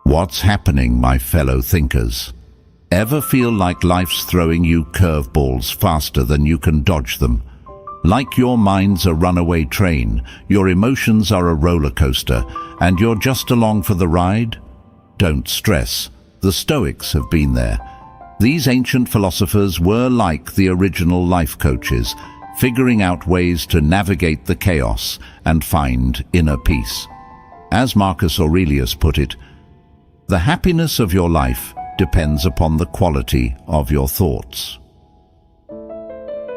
What's happening, my fellow thinkers? Ever feel like life's throwing you curveballs faster than you can dodge them? Like your mind's a runaway train, your emotions are a roller coaster, and you're just along for the ride? Don't stress. The Stoics have been there. These ancient philosophers were like the original life coaches, figuring out ways to navigate the chaos and find inner peace. As Marcus Aurelius put it, the happiness of your life depends upon the quality of your thoughts.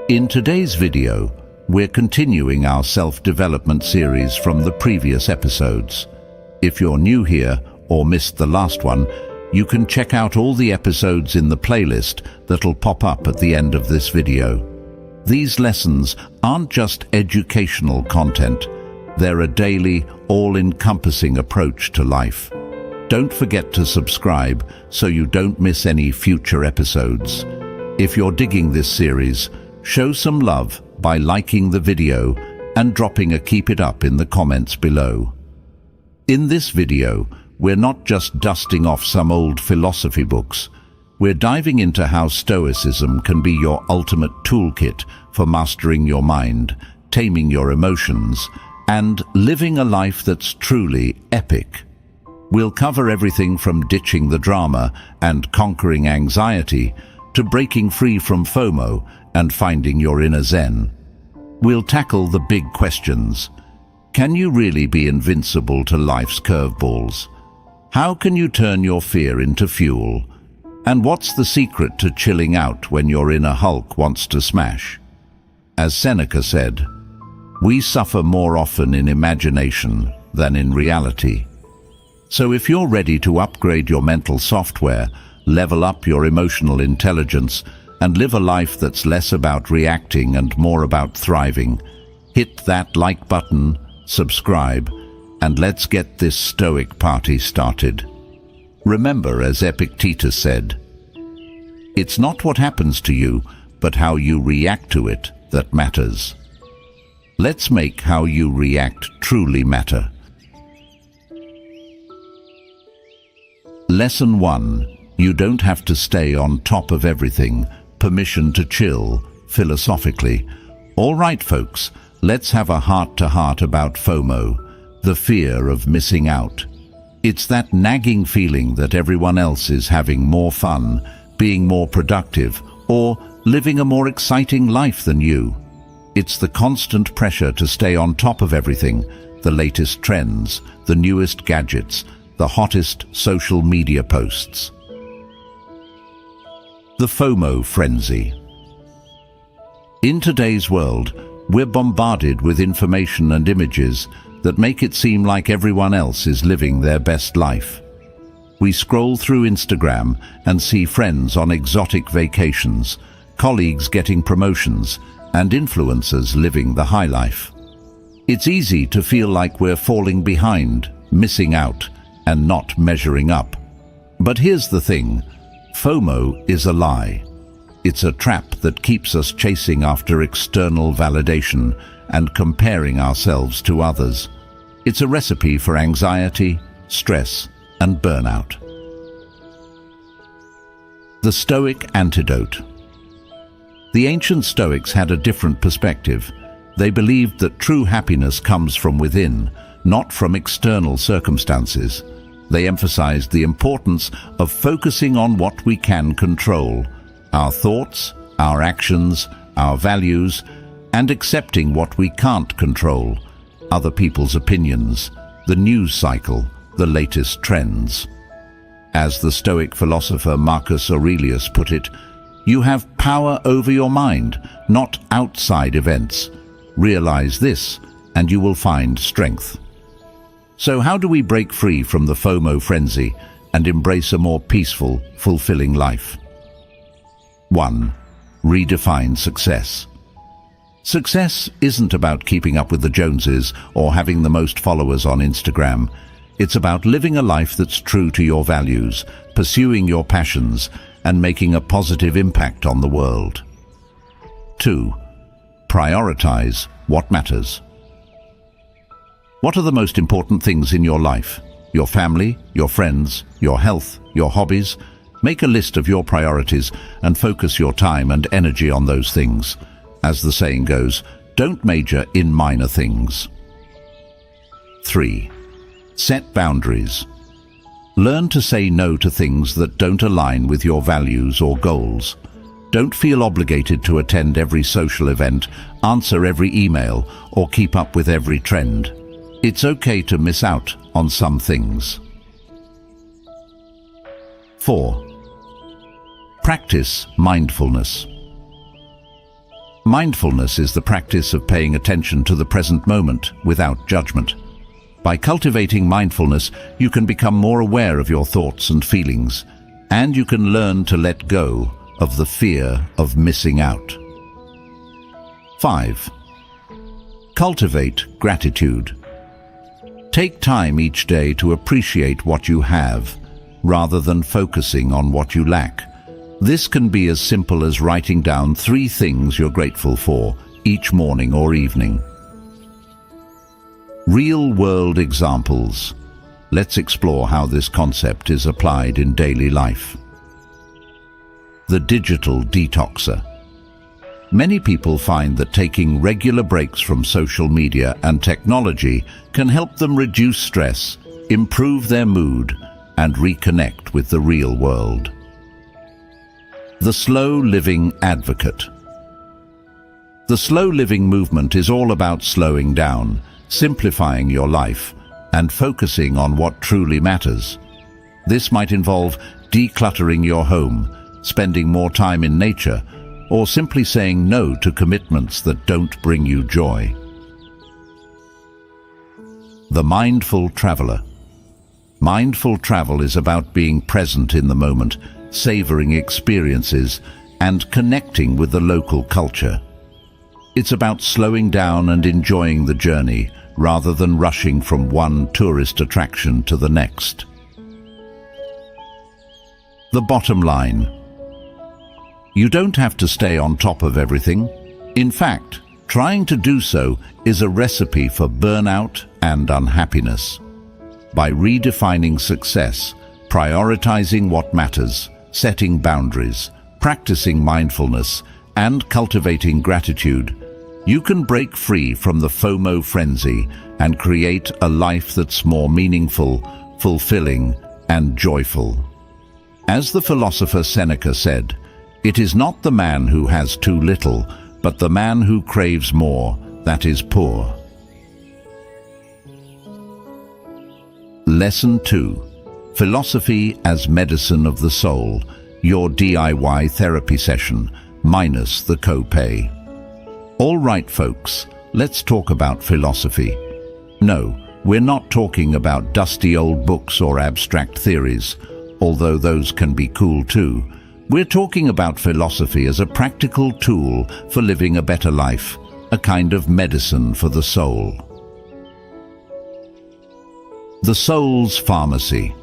In today's video, we're continuing our self-development series from the previous episodes. If you're new here or missed the last one, you can check out all the episodes in the playlist that'll pop up at the end of this video. These lessons aren't just educational content, they're a daily, all-encompassing approach to life. Don't forget to subscribe so you don't miss any future episodes. If you're digging this series, show some love by liking the video and dropping a keep it up in the comments below. In this video, we're not just dusting off some old philosophy books. We're diving into how Stoicism can be your ultimate toolkit for mastering your mind, taming your emotions, and living a life that's truly epic. We'll cover everything from ditching the drama and conquering anxiety to breaking free from FOMO and finding your inner zen. We'll tackle the big questions. Can you really be invincible to life's curveballs? How can you turn your fear into fuel? And what's the secret to chilling out when your inner Hulk wants to smash? As Seneca said, we suffer more often in imagination than in reality. So if you're ready to upgrade your mental software, level up your emotional intelligence, and live a life that's less about reacting and more about thriving, hit that like button, subscribe, and let's get this Stoic party started. Remember, as Epictetus said, it's not what happens to you, but how you react to it that matters. Let's make how you react truly matter. Lesson 1. You don't have to stay on top of everything. Permission to chill, philosophically. All right, folks, let's have a heart-to-heart about FOMO, the fear of missing out. It's that nagging feeling that everyone else is having more fun, being more productive, or living a more exciting life than you. It's the constant pressure to stay on top of everything, the latest trends, the newest gadgets, the hottest social media posts. The FOMO frenzy. In today's world, we're bombarded with information and images that make it seem like everyone else is living their best life. We scroll through Instagram and see friends on exotic vacations, colleagues getting promotions, and influencers living the high life. It's easy to feel like we're falling behind, missing out, and not measuring up. But here's the thing, FOMO is a lie. It's a trap that keeps us chasing after external validation and comparing ourselves to others. It's a recipe for anxiety, stress, and burnout. The Stoic antidote. The ancient Stoics had a different perspective. They believed that true happiness comes from within, not from external circumstances. They emphasized the importance of focusing on what we can control, our thoughts, our actions, our values, and accepting what we can't control, other people's opinions, the news cycle, the latest trends. As the Stoic philosopher Marcus Aurelius put it, you have power over your mind, not outside events. Realize this, and you will find strength. So how do we break free from the FOMO frenzy and embrace a more peaceful, fulfilling life? 1. Redefine success. Success isn't about keeping up with the Joneses or having the most followers on Instagram. It's about living a life that's true to your values, pursuing your passions, and making a positive impact on the world. 2. Prioritize what matters. What are the most important things in your life? your family, your friends, your health, your hobbies. Make a list of your priorities and focus your time and energy on those things. As the saying goes, don't major in minor things. 3. Set boundaries. Learn to say no to things that don't align with your values or goals. Don't feel obligated to attend every social event, answer every email, or keep up with every trend. It's okay to miss out on some things. 4. Practice mindfulness. Mindfulness is the practice of paying attention to the present moment without judgment. By cultivating mindfulness, you can become more aware of your thoughts and feelings, and you can learn to let go of the fear of missing out. 5. Cultivate gratitude. Take time each day to appreciate what you have, rather than focusing on what you lack. This can be as simple as writing down 3 things you're grateful for each morning or evening. Real-world examples. Let's explore how this concept is applied in daily life. The digital detoxer. Many people find that taking regular breaks from social media and technology can help them reduce stress, improve their mood, and reconnect with the real world. The slow living advocate. The slow living movement is all about slowing down, simplifying your life, and focusing on what truly matters. This might involve decluttering your home, spending more time in nature, or simply saying no to commitments that don't bring you joy. The mindful traveler. Mindful travel is about being present in the moment, savoring experiences, and connecting with the local culture. It's about slowing down and enjoying the journey, rather than rushing from one tourist attraction to the next. The bottom line. You don't have to stay on top of everything. In fact, trying to do so is a recipe for burnout and unhappiness. By redefining success, prioritizing what matters, setting boundaries, practicing mindfulness, and cultivating gratitude, you can break free from the FOMO frenzy and create a life that's more meaningful, fulfilling, and joyful. As the philosopher Seneca said, "It is not the man who has too little, but the man who craves more that is poor." Lesson 2. Philosophy as medicine of the soul. Your DIY therapy session, minus the copay. All right, folks, let's talk about philosophy. No, we're not talking about dusty old books or abstract theories, although those can be cool too. We're talking about philosophy as a practical tool for living a better life, a kind of medicine for the soul. The soul's pharmacy.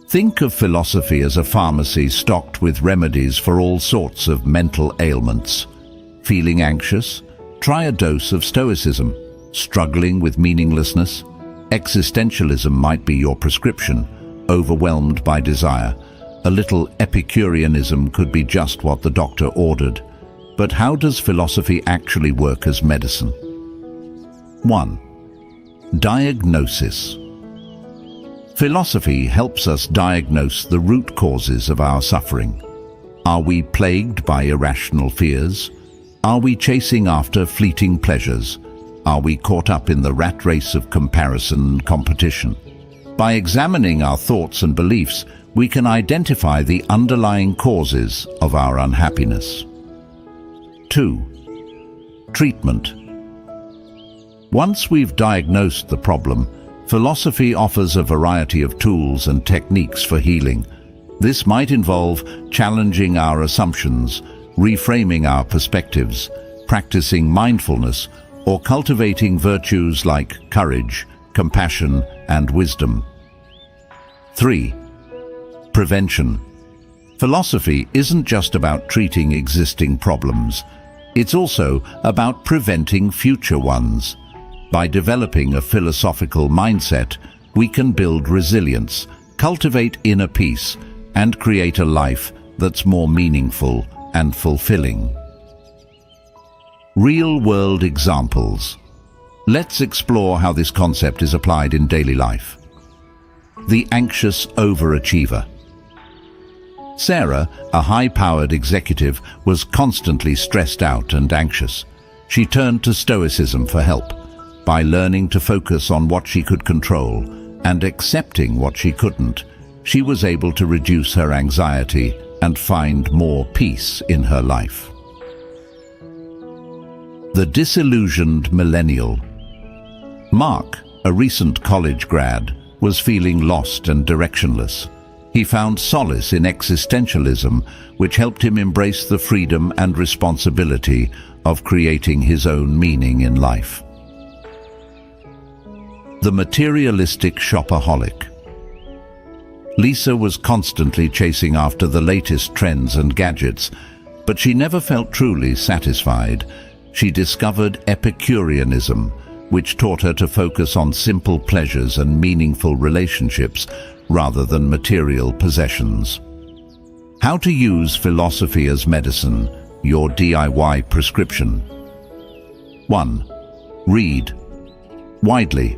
Think of philosophy as a pharmacy stocked with remedies for all sorts of mental ailments. Feeling anxious? Try a dose of Stoicism. Struggling with meaninglessness? Existentialism might be your prescription. Overwhelmed by desire? A little Epicureanism could be just what the doctor ordered. But how does philosophy actually work as medicine? 1. Diagnosis. Philosophy helps us diagnose the root causes of our suffering. Are we plagued by irrational fears? Are we chasing after fleeting pleasures? Are we caught up in the rat race of comparison and competition? By examining our thoughts and beliefs, we can identify the underlying causes of our unhappiness. 2. Treatment. Once we've diagnosed the problem, philosophy offers a variety of tools and techniques for healing. This might involve challenging our assumptions, reframing our perspectives, practicing mindfulness, or cultivating virtues like courage, compassion, and wisdom. 3. Prevention. Philosophy isn't just about treating existing problems. It's also about preventing future ones. By developing a philosophical mindset, we can build resilience, cultivate inner peace, and create a life that's more meaningful and fulfilling. Real-world examples. Let's explore how this concept is applied in daily life. The anxious overachiever. Sarah, a high-powered executive, was constantly stressed out and anxious. She turned to Stoicism for help, by learning to focus on what she could control and accepting what she couldn't. She was able to reduce her anxiety and find more peace in her life. The disillusioned millennial. Mark, a recent college grad, was feeling lost and directionless. He found solace in existentialism, which helped him embrace the freedom and responsibility of creating his own meaning in life. The materialistic shopaholic. Lisa was constantly chasing after the latest trends and gadgets, but she never felt truly satisfied. She discovered Epicureanism, which taught her to focus on simple pleasures and meaningful relationships rather than material possessions. How to use philosophy as medicine, your DIY prescription. 1. Read widely.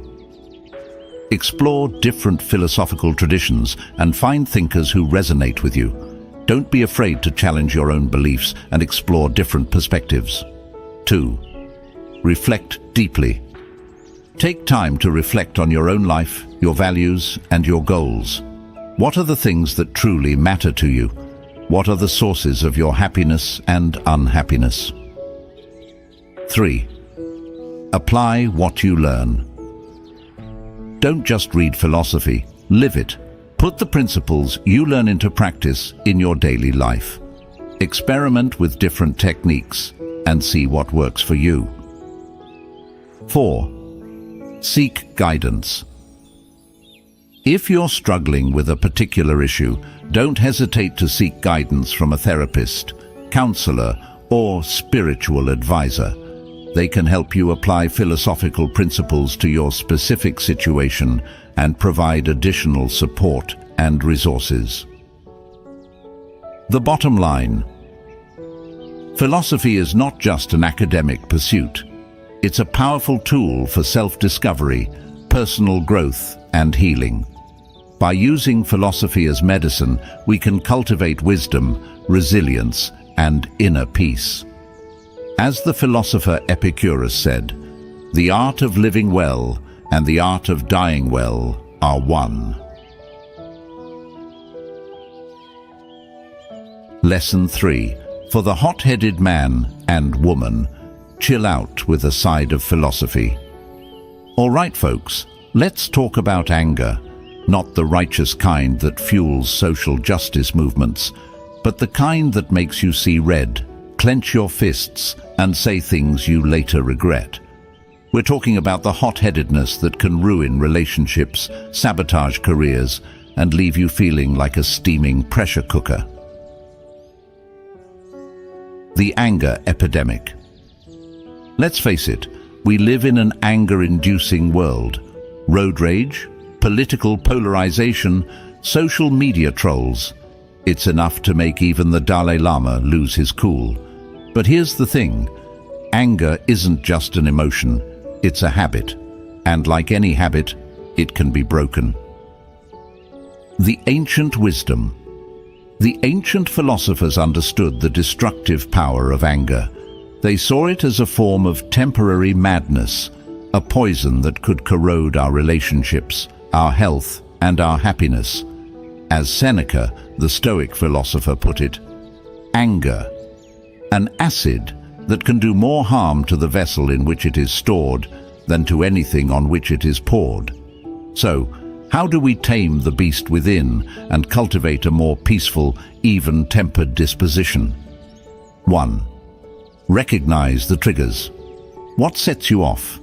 Explore different philosophical traditions and find thinkers who resonate with you. Don't be afraid to challenge your own beliefs and explore different perspectives. 2. Reflect deeply. Take time to reflect on your own life, your values, and your goals. What are the things that truly matter to you? What are the sources of your happiness and unhappiness? 3. Apply what you learn. Don't just read philosophy, live it. Put the principles you learn into practice in your daily life. Experiment with different techniques and see what works for you. 4. Seek guidance. If you're struggling with a particular issue, don't hesitate to seek guidance from a therapist, counselor, or spiritual advisor. They can help you apply philosophical principles to your specific situation and provide additional support and resources. The bottom line. Philosophy is not just an academic pursuit. It's a powerful tool for self-discovery, personal growth, and healing. By using philosophy as medicine, we can cultivate wisdom, resilience, and inner peace. As the philosopher Epicurus said, "The art of living well and the art of dying well are one." Lesson 3. For the hot-headed man and woman, chill out with a side of philosophy. All right, folks, let's talk about anger. Not the righteous kind that fuels social justice movements, but the kind that makes you see red, clench your fists, and say things you later regret. We're talking about the hot-headedness that can ruin relationships, sabotage careers, and leave you feeling like a steaming pressure cooker. The anger epidemic. Let's face it, we live in an anger-inducing world. Road rage, political polarization, social media trolls. It's enough to make even the Dalai Lama lose his cool. But here's the thing, anger isn't just an emotion, it's a habit. And like any habit, it can be broken. The ancient wisdom. The ancient philosophers understood the destructive power of anger. They saw it as a form of temporary madness, a poison that could corrode our relationships, our health, and our happiness. As Seneca, the Stoic philosopher, put it, anger, an acid that can do more harm to the vessel in which it is stored than to anything on which it is poured. So, how do we tame the beast within and cultivate a more peaceful, even-tempered disposition? 1. Recognize the triggers. What sets you off?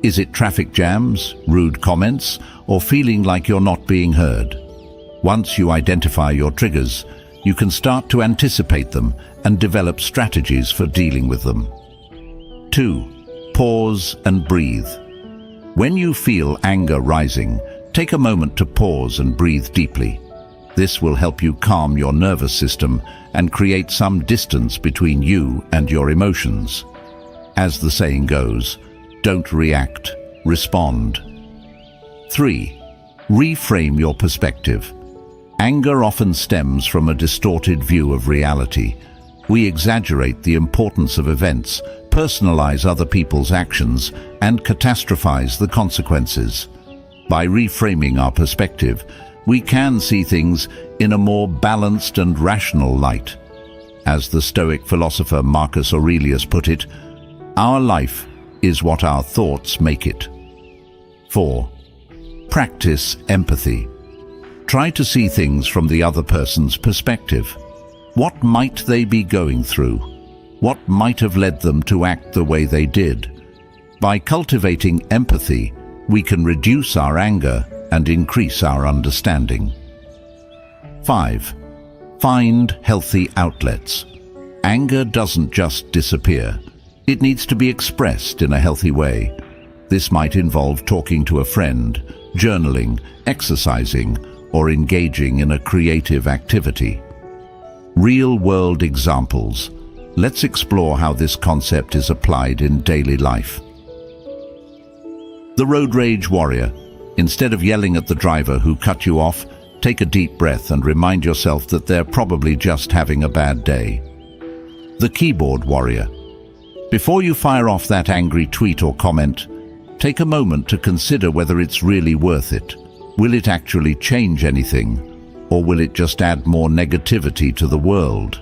Is it traffic jams, rude comments, or feeling like you're not being heard? Once you identify your triggers, you can start to anticipate them and develop strategies for dealing with them. 2. Pause and breathe. When you feel anger rising, Take a moment to pause and breathe deeply. This will help you calm your nervous system and create some distance between you and your emotions. As the saying goes, don't react, respond. 3. Reframe your perspective. Anger often stems from a distorted view of reality. We exaggerate the importance of events, personalize other people's actions, and catastrophize the consequences. By reframing our perspective, we can see things in a more balanced and rational light. As the Stoic philosopher Marcus Aurelius put it, our life is what our thoughts make it. 4. Practice empathy. Try to see things from the other person's perspective. What might they be going through? What might have led them to act the way they did? By cultivating empathy, we can reduce our anger and increase our understanding. 5. Find healthy outlets. Anger doesn't just disappear. It needs to be expressed in a healthy way. This might involve talking to a friend, journaling, exercising, or engaging in a creative activity. Real-world examples. Let's explore how this concept is applied in daily life. The road rage warrior. Instead of yelling at the driver who cut you off, take a deep breath and remind yourself that they're probably just having a bad day. The keyboard warrior. Before you fire off that angry tweet or comment, take a moment to consider whether it's really worth it. Will it actually change anything, or will it just add more negativity to the world?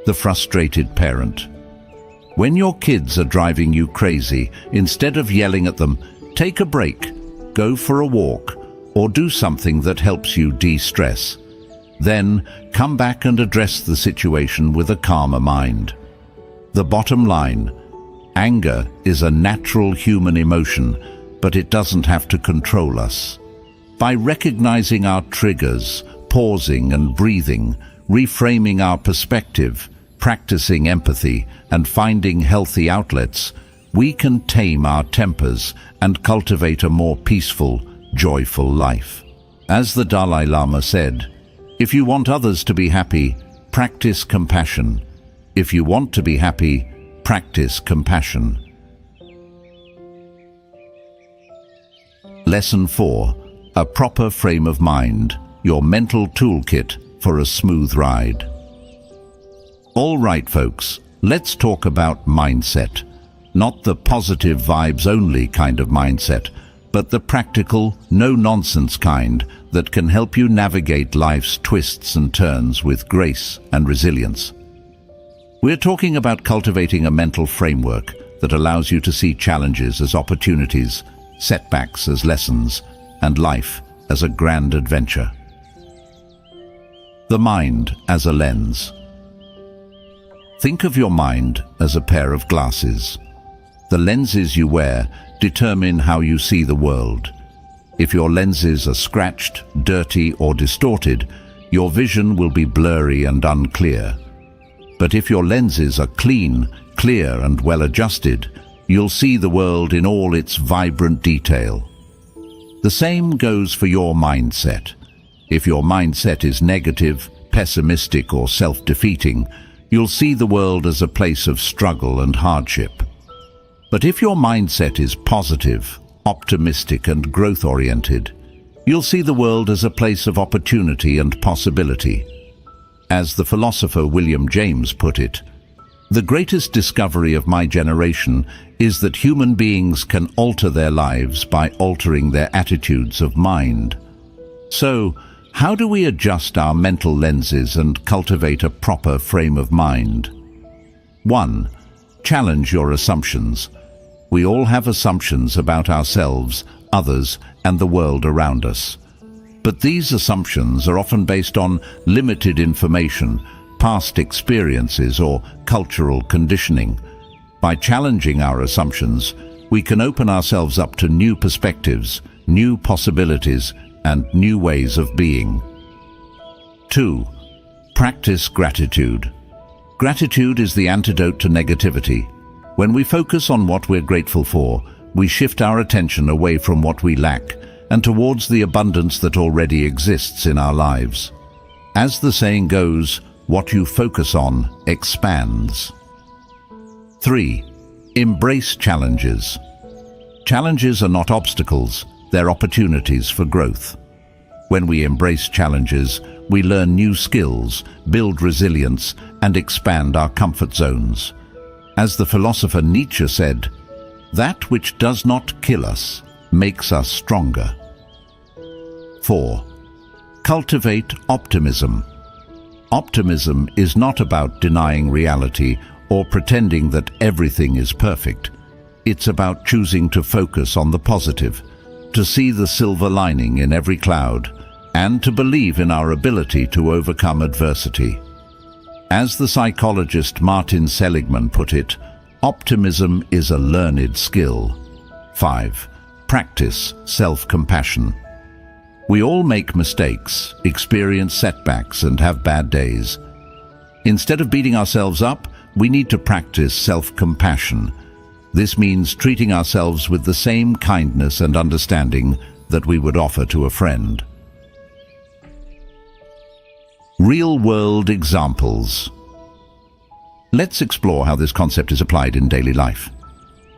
The frustrated parent. When your kids are driving you crazy, instead of yelling at them, take a break, go for a walk, or do something that helps you de-stress. Then, come back and address the situation with a calmer mind. The bottom line: anger is a natural human emotion, but it doesn't have to control us. By recognizing our triggers, pausing and breathing, reframing our perspective, practicing empathy, and finding healthy outlets, we can tame our tempers and cultivate a more peaceful, joyful life. As the Dalai Lama said, if you want others to be happy, practice compassion. If you want to be happy, practice compassion. Lesson 4. A proper frame of mind, your mental toolkit for a smooth ride. All right, folks, let's talk about mindset. Not the positive vibes only kind of mindset, but the practical, no-nonsense kind that can help you navigate life's twists and turns with grace and resilience. We're talking about cultivating a mental framework that allows you to see challenges as opportunities, setbacks as lessons, and life as a grand adventure. The mind as a lens. Think of your mind as a pair of glasses. The lenses you wear determine how you see the world. If your lenses are scratched, dirty, or distorted, your vision will be blurry and unclear. But if your lenses are clean, clear, and well-adjusted, you'll see the world in all its vibrant detail. The same goes for your mindset. If your mindset is negative, pessimistic, or self-defeating, you'll see the world as a place of struggle and hardship. But if your mindset is positive, optimistic, and growth-oriented, you'll see the world as a place of opportunity and possibility. As the philosopher William James put it, the greatest discovery of my generation is that human beings can alter their lives by altering their attitudes of mind. So, how do we adjust our mental lenses and cultivate a proper frame of mind? 1. Challenge your assumptions. We all have assumptions about ourselves, others, and the world around us. But these assumptions are often based on limited information, past experiences, or cultural conditioning. By challenging our assumptions, we can open ourselves up to new perspectives, new possibilities, and new ways of being. 2. Practice gratitude. Gratitude is the antidote to negativity. When we focus on what we're grateful for, we shift our attention away from what we lack and towards the abundance that already exists in our lives. As the saying goes, what you focus on expands. 3. Embrace challenges. Challenges are not obstacles, they're opportunities for growth. When we embrace challenges, we learn new skills, build resilience, and expand our comfort zones. As the philosopher Nietzsche said, "That which does not kill us makes us stronger." 4. Cultivate optimism. Optimism is not about denying reality or pretending that everything is perfect. It's about choosing to focus on the positive, to see the silver lining in every cloud, and to believe in our ability to overcome adversity. As the psychologist Martin Seligman put it, optimism is a learned skill. 5. Practice self-compassion. We all make mistakes, experience setbacks, and have bad days. Instead of beating ourselves up, we need to practice self-compassion. This means treating ourselves with the same kindness and understanding that we would offer to a friend. Real-world examples. Let's explore how this concept is applied in daily life.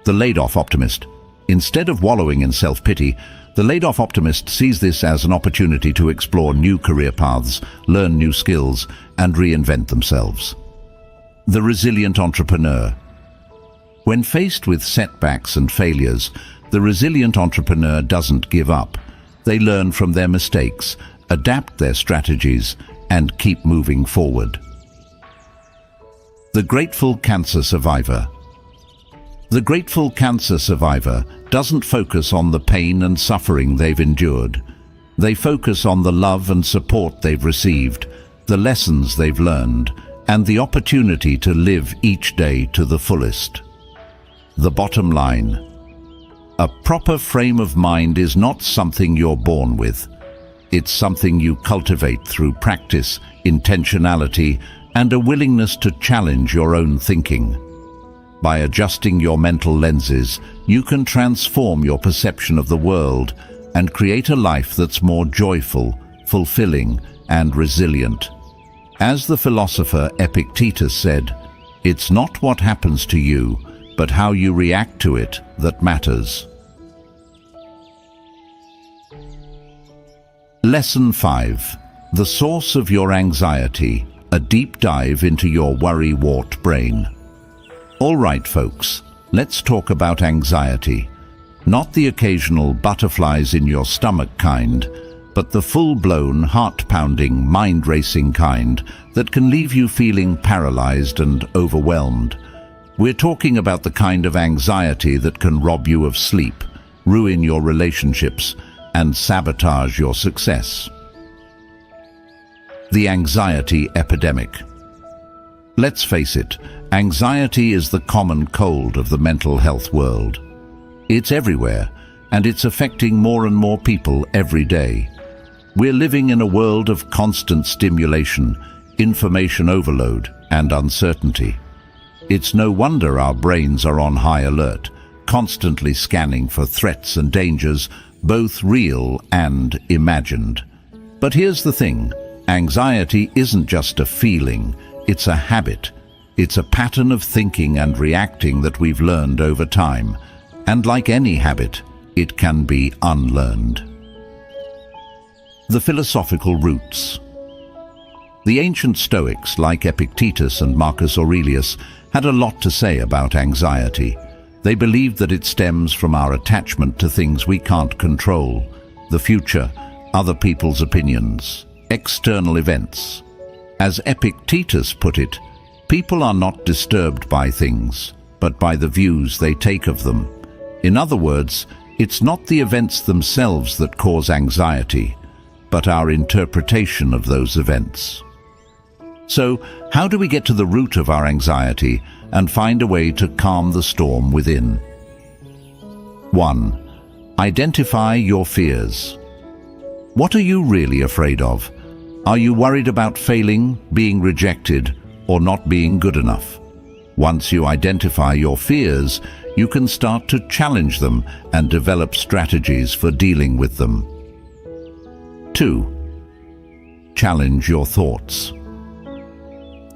The laid-off optimist. Instead of wallowing in self-pity, the laid-off optimist sees this as an opportunity to explore new career paths, learn new skills, and reinvent themselves. The resilient entrepreneur. When faced with setbacks and failures, the resilient entrepreneur doesn't give up. They learn from their mistakes, adapt their strategies, and keep moving forward. The grateful cancer survivor. The grateful cancer survivor doesn't focus on the pain and suffering they've endured. They focus on the love and support they've received, the lessons they've learned, and the opportunity to live each day to the fullest. The bottom line. A proper frame of mind is not something you're born with. It's something you cultivate through practice, intentionality, and a willingness to challenge your own thinking. By adjusting your mental lenses, you can transform your perception of the world and create a life that's more joyful, fulfilling, and resilient. As the philosopher Epictetus said, "It's not what happens to you, but how you react to it that matters." Lesson 5. The source of your anxiety, a deep dive into your worry-wart brain. All right, folks, let's talk about anxiety. Not the occasional butterflies in your stomach kind, but the full-blown, heart-pounding, mind-racing kind that can leave you feeling paralyzed and overwhelmed. We're talking about the kind of anxiety that can rob you of sleep, ruin your relationships, and sabotage your success. The anxiety epidemic. Let's face it, anxiety is the common cold of the mental health world. It's everywhere, and it's affecting more and more people every day. We're living in a world of constant stimulation, information overload, and uncertainty. It's no wonder our brains are on high alert, constantly scanning for threats and dangers, both real and imagined. But here's the thing, anxiety isn't just a feeling, it's a habit. It's a pattern of thinking and reacting that we've learned over time. And like any habit, it can be unlearned. The philosophical roots. The ancient Stoics, like Epictetus and Marcus Aurelius, had a lot to say about anxiety. They believed that it stems from our attachment to things we can't control, the future, other people's opinions, external events. As Epictetus put it, people are not disturbed by things, but by the views they take of them. In other words, it's not the events themselves that cause anxiety, but our interpretation of those events. So, how do we get to the root of our anxiety and find a way to calm the storm within? 1. Identify your fears. What are you really afraid of? Are you worried about failing, being rejected, or not being good enough? Once you identify your fears, you can start to challenge them and develop strategies for dealing with them. 2. Challenge your thoughts.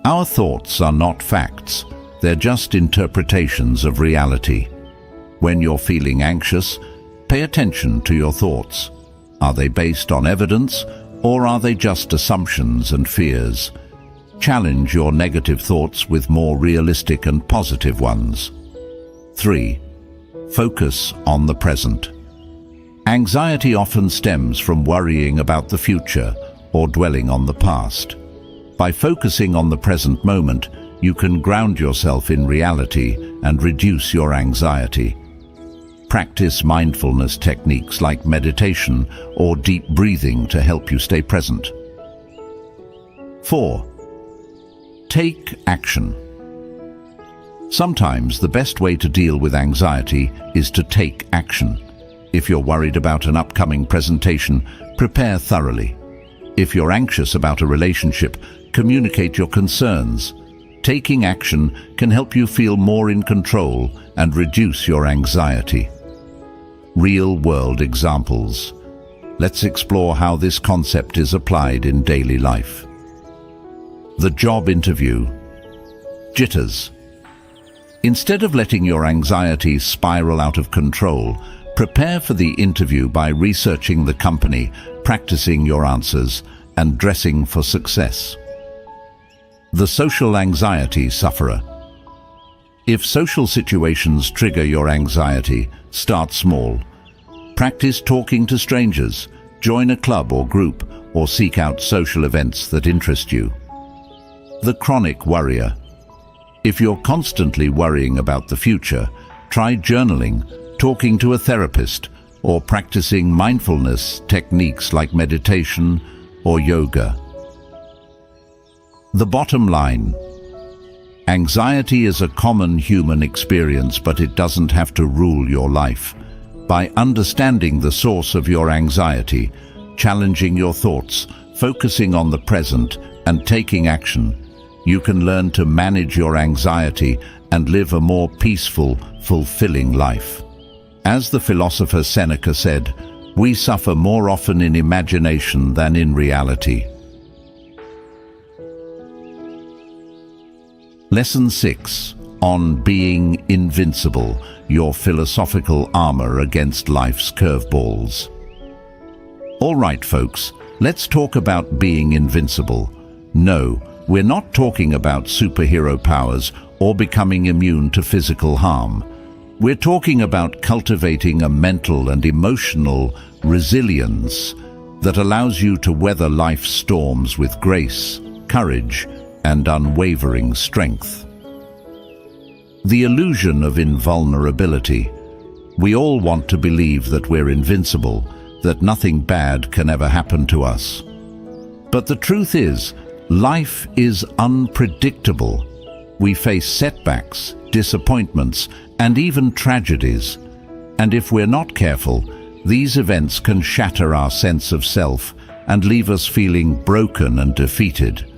Our thoughts are not facts, they're just interpretations of reality. When you're feeling anxious, pay attention to your thoughts. Are they based on evidence, or are they just assumptions and fears? Challenge your negative thoughts with more realistic and positive ones. 3. Focus on the present. Anxiety often stems from worrying about the future or dwelling on the past. By focusing on the present moment, you can ground yourself in reality and reduce your anxiety. Practice mindfulness techniques like meditation or deep breathing to help you stay present. 4. Take action. Sometimes the best way to deal with anxiety is to take action. If you're worried about an upcoming presentation, prepare thoroughly. If you're anxious about a relationship, communicate your concerns. Taking action can help you feel more in control and reduce your anxiety. Real-world examples. Let's explore how this concept is applied in daily life. The job interview. Jitters. Instead of letting your anxiety spiral out of control, prepare for the interview by researching the company, practicing your answers, and dressing for success. The social anxiety sufferer. If social situations trigger your anxiety, start small. Practice talking to strangers, join a club or group, or seek out social events that interest you. The chronic worrier. If you're constantly worrying about the future, try journaling, talking to a therapist, or practicing mindfulness techniques like meditation or yoga. The bottom line. Anxiety is a common human experience, but it doesn't have to rule your life. By understanding the source of your anxiety, challenging your thoughts, focusing on the present, and taking action, you can learn to manage your anxiety and live a more peaceful, fulfilling life. As the philosopher Seneca said, we suffer more often in imagination than in reality. Lesson 6. On being invincible, your philosophical armor against life's curveballs. All right, folks, let's talk about being invincible. No, we're not talking about superhero powers or becoming immune to physical harm. We're talking about cultivating a mental and emotional resilience that allows you to weather life's storms with grace, courage, and unwavering strength. The illusion of invulnerability. We all want to believe that we're invincible, that nothing bad can ever happen to us. But the truth is, life is unpredictable. We face setbacks, disappointments, and even tragedies. And if we're not careful, these events can shatter our sense of self and leave us feeling broken and defeated.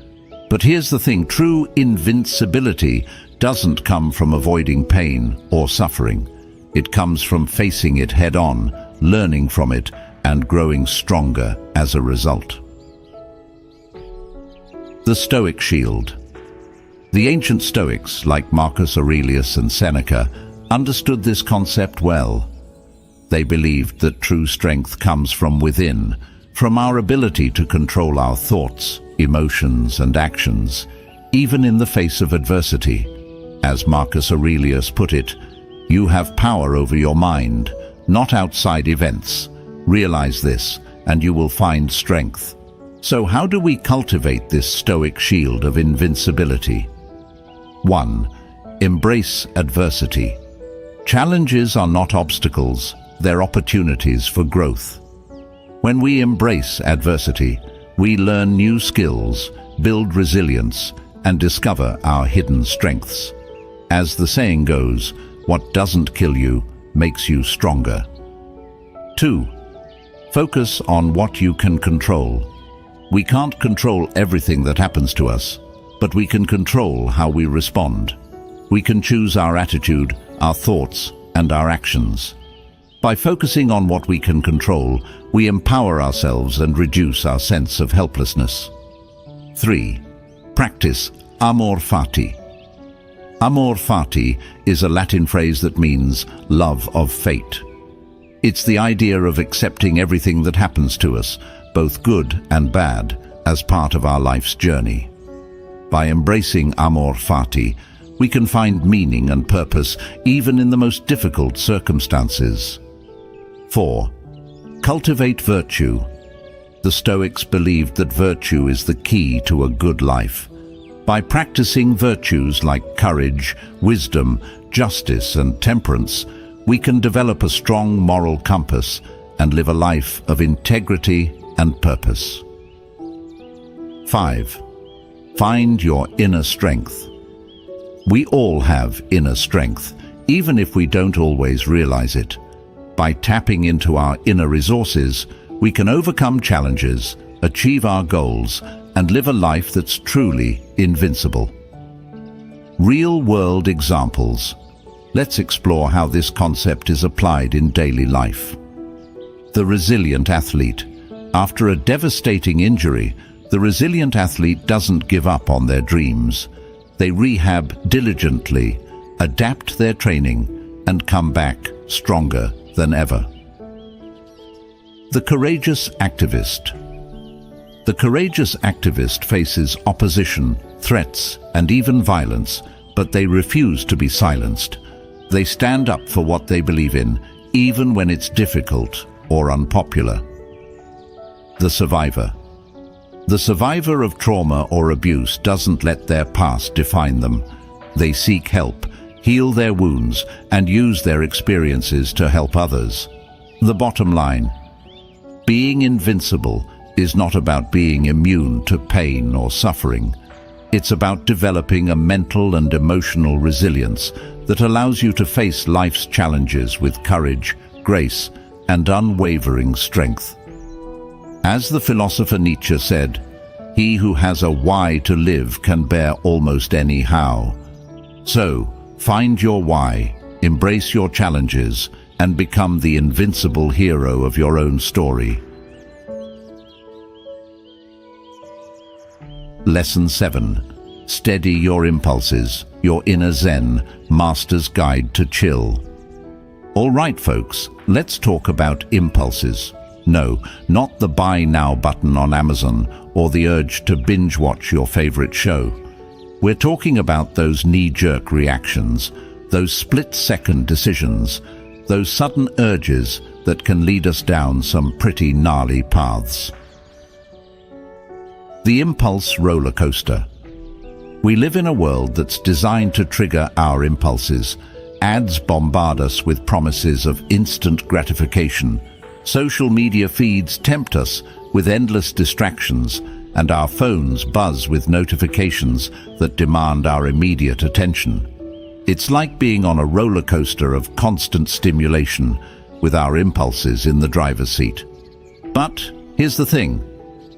But here's the thing, true invincibility doesn't come from avoiding pain or suffering. It comes from facing it head-on, learning from it, and growing stronger as a result. The Stoic Shield. The ancient Stoics, like Marcus Aurelius and Seneca, understood this concept well. They believed that true strength comes from within, from our ability to control our thoughts, emotions, and actions, even in the face of adversity. As Marcus Aurelius put it, you have power over your mind, not outside events. Realize this, and you will find strength. So how do we cultivate this Stoic shield of invincibility? 1. Embrace adversity. Challenges are not obstacles, they're opportunities for growth. When we embrace adversity, we learn new skills, build resilience, and discover our hidden strengths. As the saying goes, what doesn't kill you makes you stronger. 2. Focus on what you can control. We can't control everything that happens to us, but we can control how we respond. We can choose our attitude, our thoughts, and our actions. By focusing on what we can control, we empower ourselves and reduce our sense of helplessness. 3. Practice amor fati. Amor fati is a Latin phrase that means love of fate. It's the idea of accepting everything that happens to us, both good and bad, as part of our life's journey. By embracing amor fati, we can find meaning and purpose even in the most difficult circumstances. 4. Cultivate virtue. The Stoics believed that virtue is the key to a good life. By practicing virtues like courage, wisdom, justice, and temperance, we can develop a strong moral compass and live a life of integrity and purpose. 5. Find your inner strength. We all have inner strength, even if we don't always realize it. By tapping into our inner resources, we can overcome challenges, achieve our goals, and live a life that's truly invincible. Real-world examples. Let's explore how this concept is applied in daily life. The resilient athlete. After a devastating injury, the resilient athlete doesn't give up on their dreams. They rehab diligently, adapt their training, and come back stronger than ever. The courageous activist. The courageous activist faces opposition, threats, and even violence, but they refuse to be silenced. They stand up for what they believe in, even when it's difficult or unpopular. The survivor. The survivor of trauma or abuse doesn't let their past define them. They seek help, heal their wounds, and use their experiences to help others. The bottom line: being invincible is not about being immune to pain or suffering. It's about developing a mental and emotional resilience that allows you to face life's challenges with courage, grace, and unwavering strength. As the philosopher Nietzsche said, "He who has a why to live can bear almost any how." So, find your why, embrace your challenges, and become the invincible hero of your own story. Lesson 7. Steady your impulses, your inner Zen, master's guide to chill. All right, folks, let's talk about impulses. No, not the buy now button on Amazon or the urge to binge watch your favorite show. We're talking about those knee-jerk reactions, those split-second decisions, those sudden urges that can lead us down some pretty gnarly paths. The impulse roller coaster. We live in a world that's designed to trigger our impulses. Ads bombard us with promises of instant gratification. Social media feeds tempt us with endless distractions, and our phones buzz with notifications that demand our immediate attention. It's like being on a roller coaster of constant stimulation, with our impulses in the driver's seat. But here's the thing: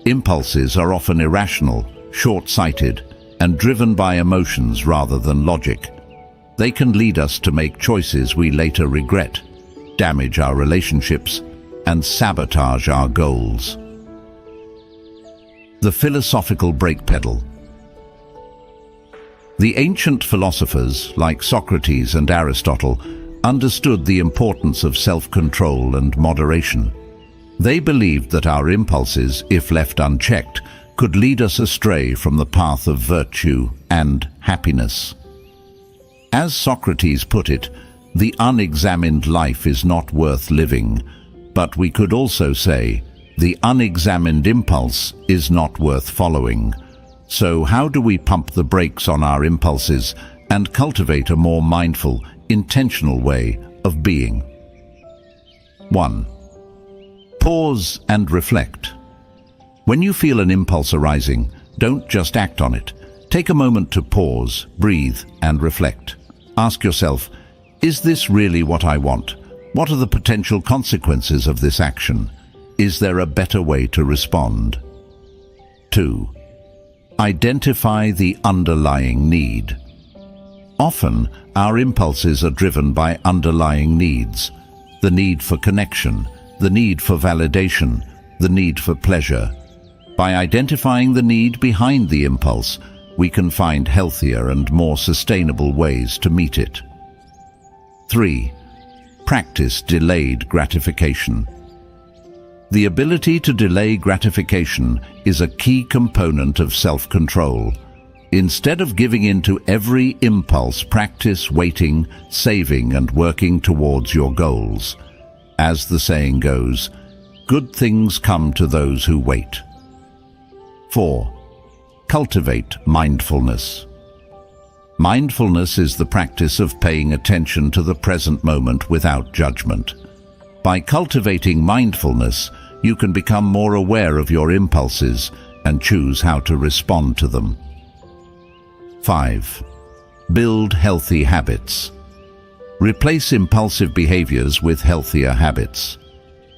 impulses are often irrational, short-sighted, and driven by emotions rather than logic. They can lead us to make choices we later regret, damage our relationships, and sabotage our goals. The philosophical brake pedal. The ancient philosophers, like Socrates and Aristotle, understood the importance of self-control and moderation. They believed that our impulses, if left unchecked, could lead us astray from the path of virtue and happiness. As Socrates put it, the unexamined life is not worth living, but we could also say, the unexamined impulse is not worth following. So how do we pump the brakes on our impulses and cultivate a more mindful, intentional way of being? 1. Pause and reflect. When you feel an impulse arising, don't just act on it. Take a moment to pause, breathe, and reflect. Ask yourself, is this really what I want? What are the potential consequences of this action? Is there a better way to respond? 2. Identify the underlying need. Often, our impulses are driven by underlying needs: the need for connection, the need for validation, the need for pleasure. By identifying the need behind the impulse, we can find healthier and more sustainable ways to meet it. 3. Practice delayed gratification. The ability to delay gratification is a key component of self-control. Instead of giving in to every impulse, practice waiting, saving, and working towards your goals. As the saying goes, good things come to those who wait. 4. Cultivate mindfulness. Mindfulness is the practice of paying attention to the present moment without judgment. By cultivating mindfulness, you can become more aware of your impulses and choose how to respond to them. 5. Build healthy habits. Replace impulsive behaviors with healthier habits.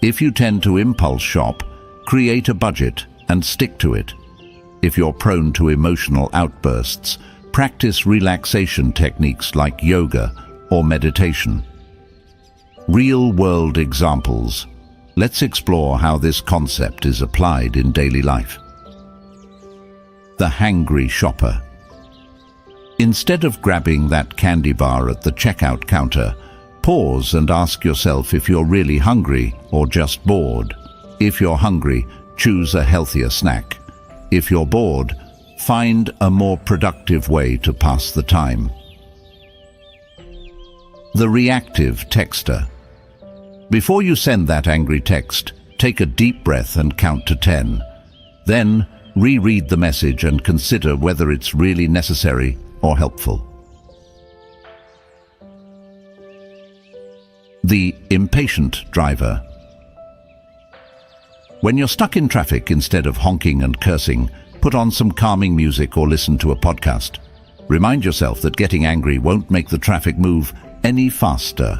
If you tend to impulse shop, create a budget and stick to it. If you're prone to emotional outbursts, practice relaxation techniques like yoga or meditation. Real-world examples. Let's explore how this concept is applied in daily life. The hangry shopper. Instead of grabbing that candy bar at the checkout counter, pause and ask yourself if you're really hungry or just bored. If you're hungry, choose a healthier snack. If you're bored, find a more productive way to pass the time. The reactive texter. Before you send that angry text, take a deep breath and count to 10. Then, reread the message and consider whether it's really necessary or helpful. The impatient driver. When you're stuck in traffic, instead of honking and cursing, put on some calming music or listen to a podcast. Remind yourself that getting angry won't make the traffic move any faster.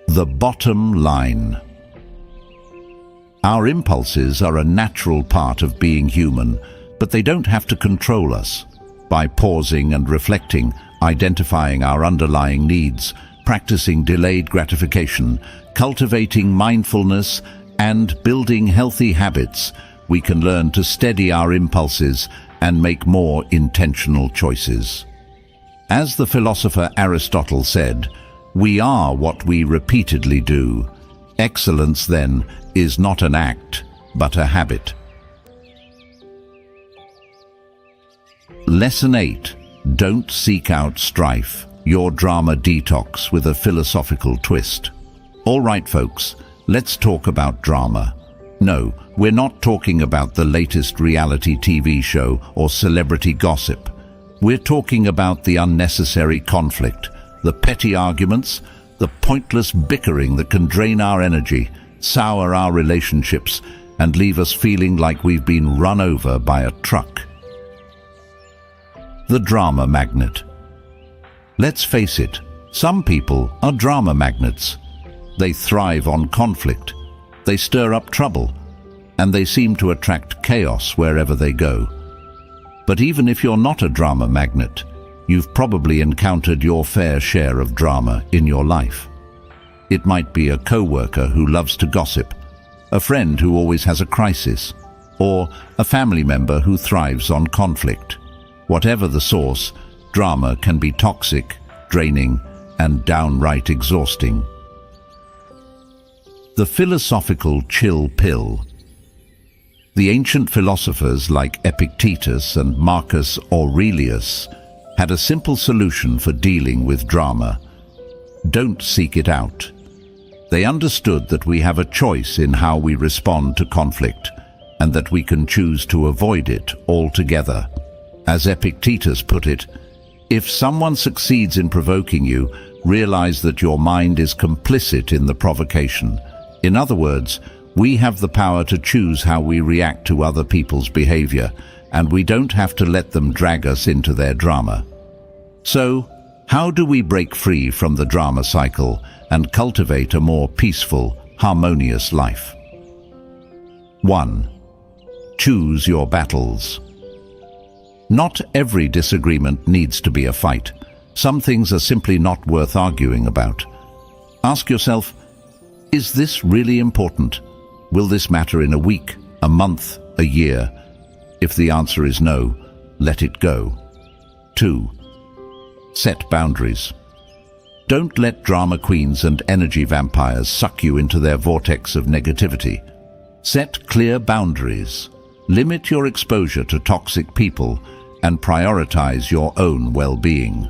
The bottom line. Our impulses are a natural part of being human, but they don't have to control us. By pausing and reflecting, identifying our underlying needs, practicing delayed gratification, cultivating mindfulness, and building healthy habits, we can learn to steady our impulses and make more intentional choices. As the philosopher Aristotle said, we are what we repeatedly do. Excellence, then, is not an act, but a habit. Lesson 8. Don't seek out strife. Your drama detox with a philosophical twist. All right, folks, let's talk about drama. No, we're not talking about the latest reality TV show or celebrity gossip. We're talking about the unnecessary conflict, the petty arguments, the pointless bickering that can drain our energy, sour our relationships, and leave us feeling like we've been run over by a truck. The drama magnet. Let's face it, some people are drama magnets. They thrive on conflict, they stir up trouble, and they seem to attract chaos wherever they go. But even if you're not a drama magnet, you've probably encountered your fair share of drama in your life. It might be a co-worker who loves to gossip, a friend who always has a crisis, or a family member who thrives on conflict. Whatever the source, drama can be toxic, draining, and downright exhausting. The philosophical chill pill. The ancient philosophers like Epictetus and Marcus Aurelius had a simple solution for dealing with drama. Don't seek it out. They understood that we have a choice in how we respond to conflict, and that we can choose to avoid it altogether. As Epictetus put it, if someone succeeds in provoking you, realize that your mind is complicit in the provocation. In other words, we have the power to choose how we react to other people's behavior, and we don't have to let them drag us into their drama. So, how do we break free from the drama cycle and cultivate a more peaceful, harmonious life? 1. Choose your battles. Not every disagreement needs to be a fight. Some things are simply not worth arguing about. Ask yourself, is this really important? Will this matter in a week, a month, a year? If the answer is no, let it go. 2. Set boundaries. Don't let drama queens and energy vampires suck you into their vortex of negativity. Set clear boundaries. Limit your exposure to toxic people and prioritize your own well-being.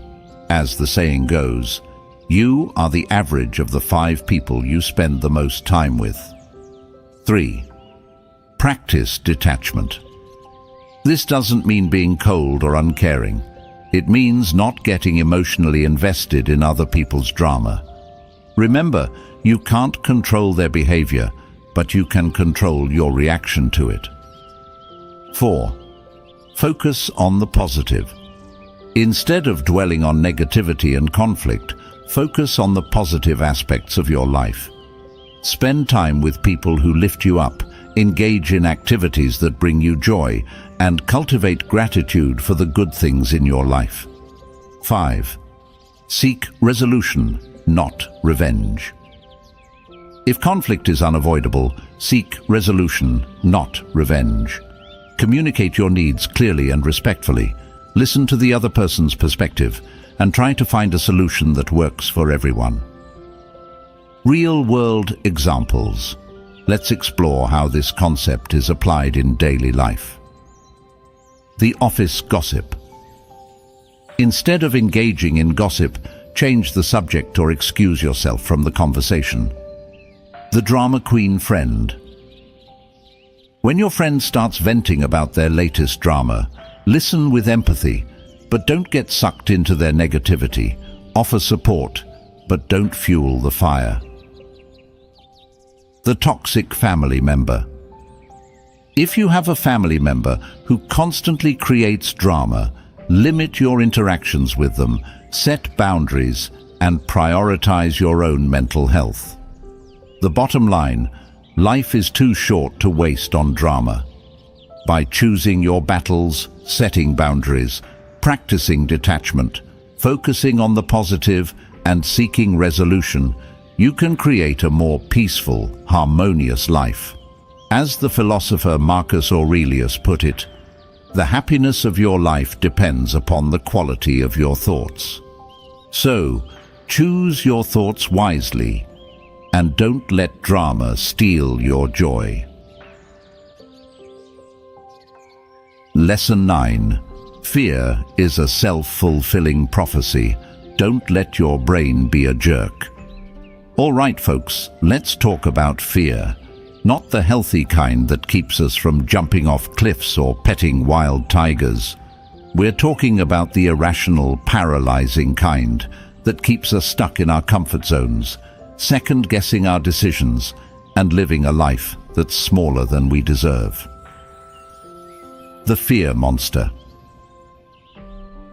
As the saying goes, you are the average of the 5 people you spend the most time with. 3. Practice detachment. This doesn't mean being cold or uncaring. It means not getting emotionally invested in other people's drama. Remember, you can't control their behavior, but you can control your reaction to it. 4. Focus on the positive. Instead of dwelling on negativity and conflict, focus on the positive aspects of your life. Spend time with people who lift you up, engage in activities that bring you joy, and cultivate gratitude for the good things in your life. 5. Seek resolution, not revenge. If conflict is unavoidable, seek resolution, not revenge. Communicate your needs clearly and respectfully. Listen to the other person's perspective and try to find a solution that works for everyone. Real-world examples. Let's explore how this concept is applied in daily life. The office gossip. Instead of engaging in gossip, change the subject or excuse yourself from the conversation. The drama queen friend. When your friend starts venting about their latest drama, listen with empathy, but don't get sucked into their negativity. Offer support, but don't fuel the fire. The toxic family member. If you have a family member who constantly creates drama, limit your interactions with them, set boundaries, and prioritize your own mental health. The bottom line, life is too short to waste on drama. By choosing your battles, setting boundaries, practicing detachment, focusing on the positive, and seeking resolution, you can create a more peaceful, harmonious life. As the philosopher Marcus Aurelius put it, the happiness of your life depends upon the quality of your thoughts. So, choose your thoughts wisely, and don't let drama steal your joy. Lesson 9. Fear is a self-fulfilling prophecy. Don't let your brain be a jerk. All right, folks, let's talk about fear. Not the healthy kind that keeps us from jumping off cliffs or petting wild tigers. We're talking about the irrational, paralyzing kind that keeps us stuck in our comfort zones, second-guessing our decisions, and living a life that's smaller than we deserve. The fear monster.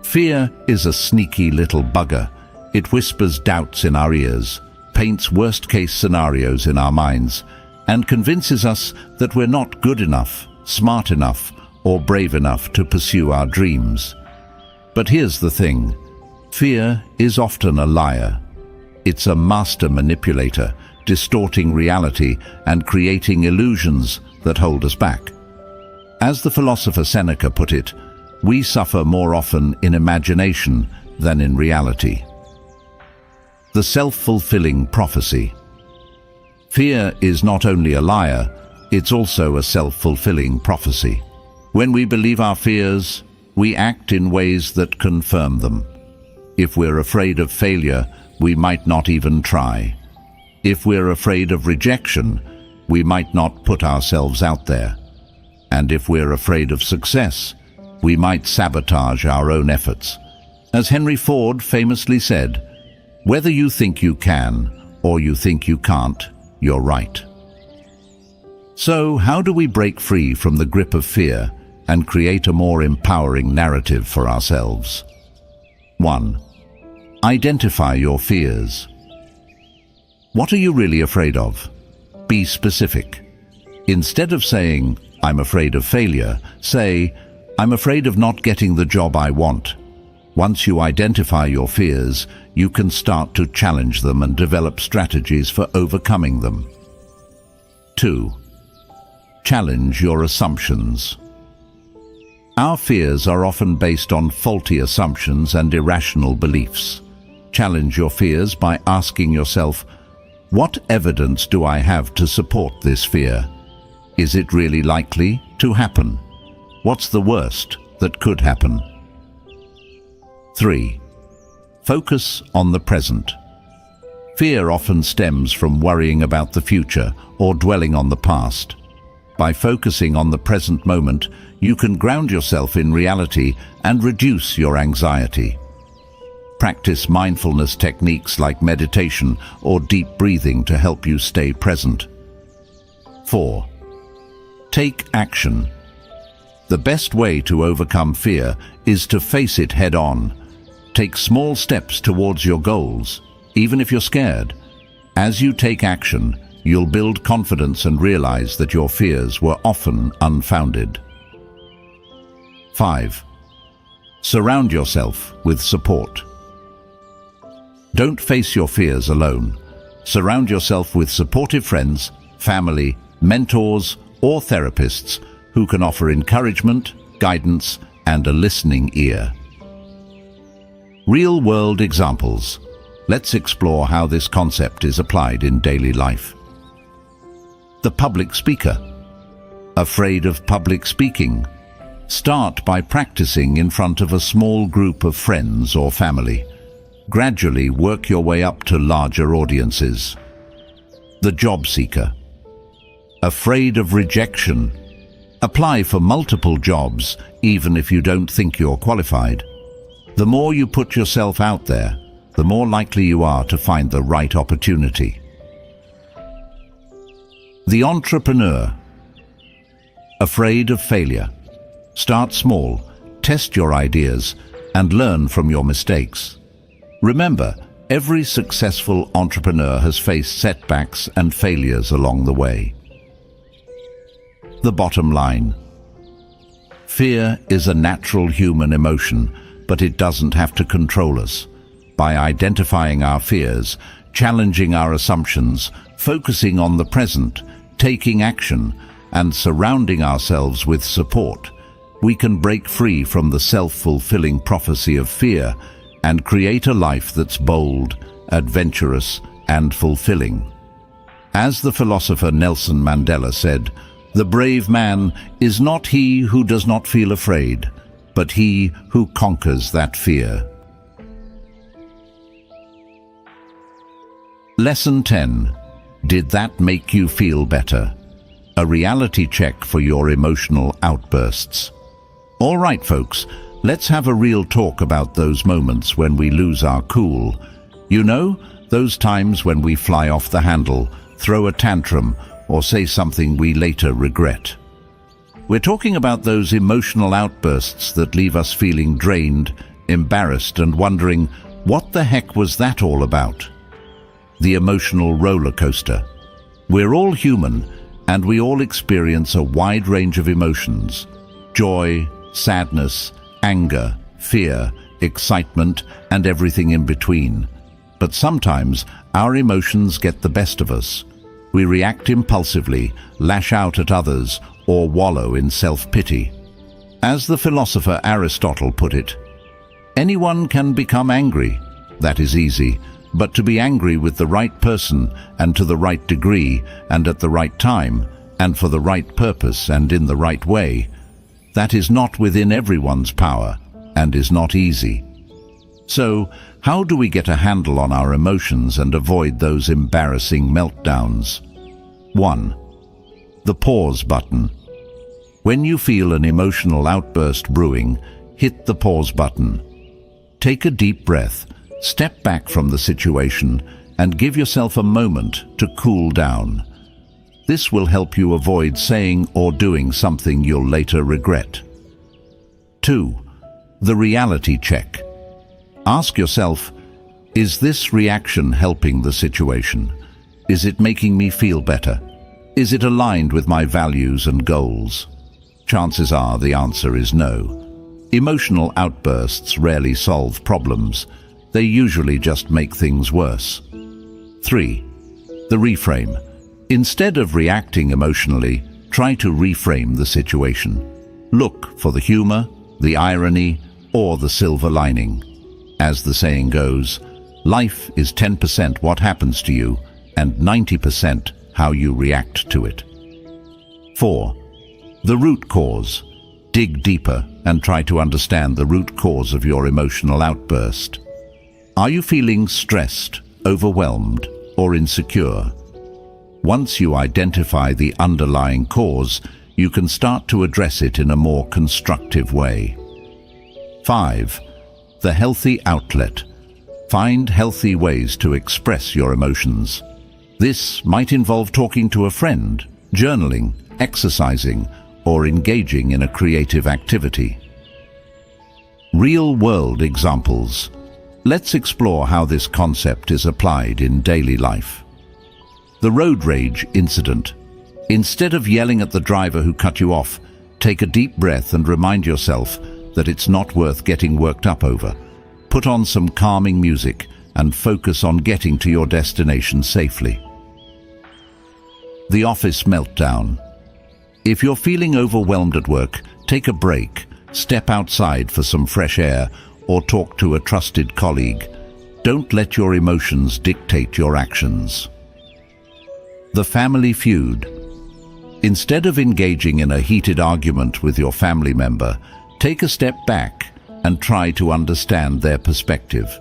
Fear is a sneaky little bugger. It whispers doubts in our ears, paints worst-case scenarios in our minds, and convinces us that we're not good enough, smart enough, or brave enough to pursue our dreams. But here's the thing. Fear is often a liar. It's a master manipulator, distorting reality and creating illusions that hold us back. As the philosopher Seneca put it, we suffer more often in imagination than in reality. The self-fulfilling prophecy. Fear is not only a liar, it's also a self-fulfilling prophecy. When we believe our fears, we act in ways that confirm them. If we're afraid of failure, we might not even try. If we're afraid of rejection, we might not put ourselves out there. And if we're afraid of success, we might sabotage our own efforts. As Henry Ford famously said, "Whether you think you can or you think you can't, you're right." So, how do we break free from the grip of fear and create a more empowering narrative for ourselves? 1. Identify your fears. What are you really afraid of? Be specific. Instead of saying, "I'm afraid of failure," say, I'm afraid of not getting the job I want. Once you identify your fears, you can start to challenge them and develop strategies for overcoming them. 2. Challenge your assumptions. Our fears are often based on faulty assumptions and irrational beliefs. Challenge your fears by asking yourself, what evidence do I have to support this fear? Is it really likely to happen? What's the worst that could happen? 3. Focus on the present. Fear often stems from worrying about the future or dwelling on the past. By focusing on the present moment, you can ground yourself in reality and reduce your anxiety. Practice mindfulness techniques like meditation or deep breathing to help you stay present. 4. Take action. The best way to overcome fear is to face it head-on. Take small steps towards your goals, even if you're scared. As you take action, you'll build confidence and realize that your fears were often unfounded. 5. Surround yourself with support. Don't face your fears alone. Surround yourself with supportive friends, family, mentors, or therapists who can offer encouragement, guidance, and a listening ear. Real-world examples. Let's explore how this concept is applied in daily life. The public speaker. Afraid of public speaking? Start by practicing in front of a small group of friends or family. Gradually work your way up to larger audiences. The job seeker. Afraid of rejection? Apply for multiple jobs, even if you don't think you're qualified. The more you put yourself out there, the more likely you are to find the right opportunity. The entrepreneur. Afraid of failure? Start small, test your ideas, and learn from your mistakes. Remember, every successful entrepreneur has faced setbacks and failures along the way. The bottom line. Fear is a natural human emotion, but it doesn't have to control us. By identifying our fears, challenging our assumptions, focusing on the present, taking action, and surrounding ourselves with support, we can break free from the self-fulfilling prophecy of fear and create a life that's bold, adventurous, and fulfilling. As the philosopher Nelson Mandela said, "The brave man is not he who does not feel afraid, but he who conquers that fear." Lesson 10. Did that make you feel better? A reality check for your emotional outbursts. All right, folks, let's have a real talk about those moments when we lose our cool. You know, those times when we fly off the handle, throw a tantrum, or say something we later regret. We're talking about those emotional outbursts that leave us feeling drained, embarrassed, and wondering, what the heck was that all about? The emotional roller coaster. We're all human, and we all experience a wide range of emotions: joy, sadness, anger, fear, excitement, and everything in between. But sometimes our emotions get the best of us. We react impulsively, lash out at others, or wallow in self-pity. As the philosopher Aristotle put it, anyone can become angry. That is easy. But to be angry with the right person, and to the right degree, and at the right time, and for the right purpose and in the right way, that is not within everyone's power, and is not easy. So, how do we get a handle on our emotions and avoid those embarrassing meltdowns? 1. The pause button. When you feel an emotional outburst brewing, hit the pause button. Take a deep breath, step back from the situation, and give yourself a moment to cool down. This will help you avoid saying or doing something you'll later regret. 2. The reality check. Ask yourself, is this reaction helping the situation? Is it making me feel better? Is it aligned with my values and goals? chances are the answer is no. Emotional outbursts rarely solve problems. They usually just make things worse. 3. The reframe. Instead of reacting emotionally, try to reframe the situation. Look for the humor, the irony, or the silver lining. As the saying goes, life is 10% what happens to you and 90% how you react to it. 4. The root cause. Dig deeper and try to understand the root cause of your emotional outburst. Are you feeling stressed, overwhelmed, or insecure? Once you identify the underlying cause, you can start to address it in a more constructive way. 5. The healthy outlet. Find healthy ways to express your emotions. This might involve talking to a friend, journaling, exercising, or engaging in a creative activity. Real-world examples. Let's explore how this concept is applied in daily life. The road rage incident. Instead of yelling at the driver who cut you off, take a deep breath and remind yourself that it's not worth getting worked up over. Put on some calming music and focus on getting to your destination safely. The office meltdown. If you're feeling overwhelmed at work, take a break, step outside for some fresh air, or talk to a trusted colleague. Don't let your emotions dictate your actions. The family feud. Instead of engaging in a heated argument with your family member, take a step back and try to understand their perspective.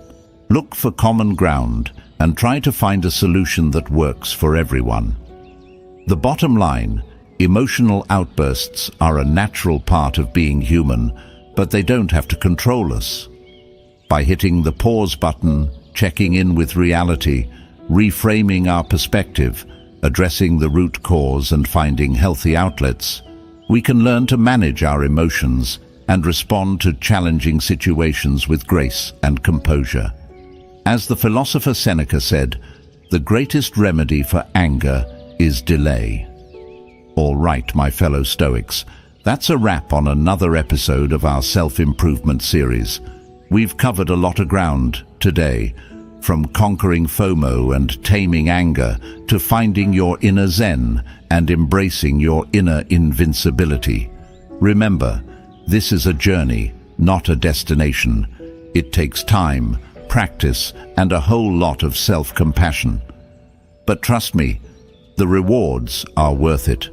Look for common ground and try to find a solution that works for everyone. The bottom line, emotional outbursts are a natural part of being human, but they don't have to control us. By hitting the pause button, checking in with reality, reframing our perspective, addressing the root cause and finding healthy outlets, we can learn to manage our emotions and respond to challenging situations with grace and composure. As the philosopher Seneca said, the greatest remedy for anger is delay. All right, my fellow Stoics, that's a wrap on another episode of our self-improvement series. We've covered a lot of ground today, from conquering FOMO and taming anger to finding your inner zen and embracing your inner invincibility. Remember, this is a journey, not a destination. It takes time, practice, and a whole lot of self-compassion. But trust me, the rewards are worth it.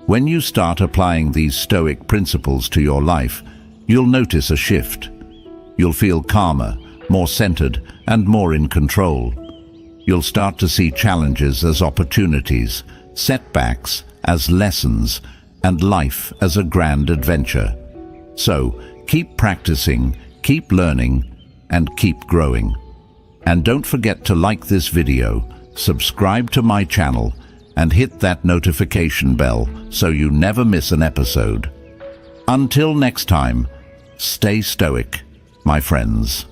When you start applying these Stoic principles to your life, you'll notice a shift. You'll feel calmer, more centered, and more in control. You'll start to see challenges as opportunities, setbacks as lessons, and life as a grand adventure. So, keep practicing, keep learning, and keep growing. And don't forget to like this video, subscribe to my channel, and hit that notification bell so you never miss an episode. Until next time, stay stoic, my friends.